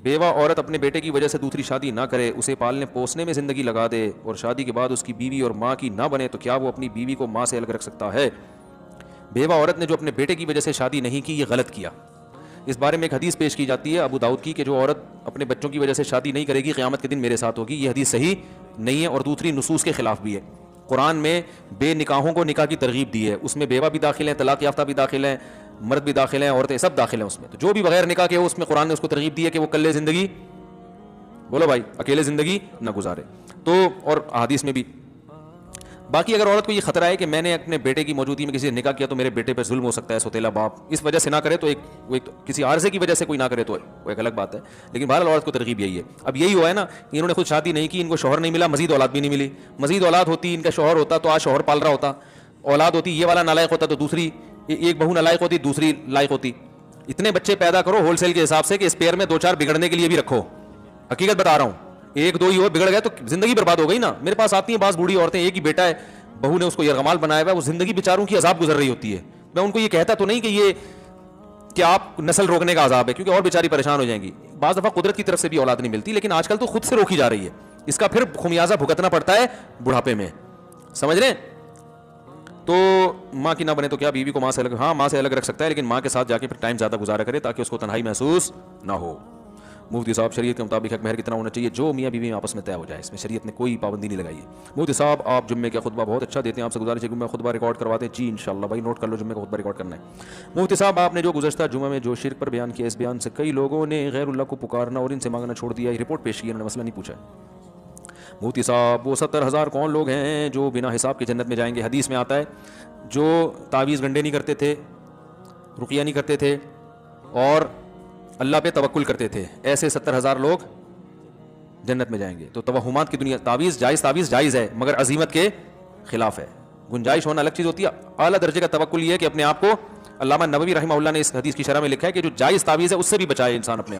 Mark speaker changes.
Speaker 1: بیوہ عورت اپنے بیٹے کی وجہ سے دوسری شادی نہ کرے, اسے پالنے پوسنے میں زندگی لگا دے اور شادی کے بعد اس کی بیوی اور ماں کی نہ بنے, تو کیا وہ اپنی بیوی کو ماں سے الگ رکھ سکتا ہے؟ بیوہ عورت نے جو اپنے بیٹے کی وجہ سے شادی نہیں کی, یہ غلط کیا. اس بارے میں ایک حدیث پیش کی جاتی ہے ابو داؤد کی کہ جو عورت اپنے بچوں کی وجہ سے شادی نہیں کرے گی قیامت کے دن میرے ساتھ ہوگی. یہ حدیث صحیح نہیں ہے اور دوسری نصوص کے خلاف بھی ہے. قرآن میں بے نکاحوں کو نکاح کی ترغیب دی ہے, اس میں بیوہ بھی داخل ہیں, طلاق یافتہ بھی داخل ہیں, مرد بھی داخل ہیں, عورتیں سب داخل ہیں اس میں. تو جو بھی بغیر نکاح کے ہو اس میں قرآن نے اس کو ترغیب دی ہے کہ وہ کلے زندگی, بولو بھائی, اکیلے زندگی نہ گزارے. تو اور حدیث میں بھی. باقی اگر عورت کو یہ خطرہ ہے کہ میں نے اپنے بیٹے کی موجودگی میں کسی سے نکاح کیا تو میرے بیٹے پہ ظلم ہو سکتا ہے, سوتیلا باپ, اس وجہ سے نہ کرے تو ایک کسی عارضے کی وجہ سے کوئی نہ کرے تو وہ ایک الگ بات ہے. لیکن بہرحال عورت کو ترغیب یہی ہے. اب یہی ہوا ہے نا, انہوں نے خود شادی نہیں کی, ان کو شوہر نہیں ملا, مزید اولاد بھی نہیں ملی. مزید اولاد ہوتی, ان کا شوہر ہوتا تو آج شوہر پال رہا ہوتا, اولاد ہوتی, یہ والا نالائق ہوتا تو دوسری ایک بہو نالائق ہوتی, دوسری لائق ہوتی. اتنے بچے پیدا کرو ہول سیل کے حساب سے کہ اسپیئر میں 2-4 بگڑنے کے لیے بھی رکھو. حقیقت بتا رہا ہوں, 1-2 ہی ہو, بگڑ گئے تو زندگی برباد ہو گئی نا. میرے پاس آتی ہیں بعض بوڑھی عورتیں, ایک ہی بیٹا ہے, بہو نے اس کو یرغمال بنایا ہوا ہے, وہ زندگی بیچاروں کی عذاب گزر رہی ہوتی ہے. میں ان کو یہ کہتا تو نہیں کہ یہ کہ آپ نسل روکنے کا عذاب ہے, کیونکہ اور بیچاری پریشان ہو جائیں گی. بعض دفعہ قدرت کی طرف سے بھی اولاد نہیں ملتی, لیکن آج کل تو خود سے روکی جا رہی ہے. اس کا پھر خمیازہ بھگتنا پڑتا ہے بڑھاپے میں, سمجھ رہے ہیں؟ تو ماں کی نہ بنے تو کیا بیوی کو ماں سے الگ, ہاں ماں سے الگ رکھ سکتا ہے, لیکن ماں کے ساتھ جا کے پھر ٹائم زیادہ گزارا کرے تاکہ اس کو تنہائی محسوس نہ ہو. مفتی صاحب, شریعت کے مطابق حق مہر کتنا ہونا چاہیے؟ جو میاں بیوی آپس میں طے ہو جائے, اس میں شریعت نے کوئی پابندی نہیں لگائی ہے. مفتی صاحب آپ جمعے کا خطبہ بہت اچھا دیتے ہیں, آپ سے گزارش ہے کہ میں خطبہ ریکارڈ کروا دیں. جی انشاءاللہ بھائی, نوٹ کر لو, جمعے کا خطبہ ریکارڈ کرنا ہے. مفتی صاحب آپ نے جو گزشتہ جمعہ میں جو شرک پر بیان کیا, اس بیان سے کئی لوگوں نے غیر اللہ کو پکارنا اور ان سے مانگنا چھوڑ دیا. یہ رپورٹ پیش کی, انہوں نے مسئلہ نہیں پوچھا. مفتی صاحب وہ 70,000 کون لوگ ہیں جو بنا حساب کے جنت میں جائیں گے؟ حدیث میں آتا ہے جو تعویذ گنڈے نہیں کرتے تھے, رقیہ نہیں کرتے تھے اور اللہ پہ توکل کرتے تھے, ایسے 70,000 لوگ جنت میں جائیں گے. تو توہمات کی دنیا, تعویذ جائز ہے مگر عزیمت کے خلاف ہے. گنجائش ہونا الگ چیز ہوتی ہے, اعلیٰ درجے کا توکل یہ ہے کہ اپنے آپ کو, علامہ نووی رحمہ اللہ نے اس حدیث کی شرح میں لکھا ہے کہ جو جائز تعویذ ہے اس سے بھی بچائے انسان اپنے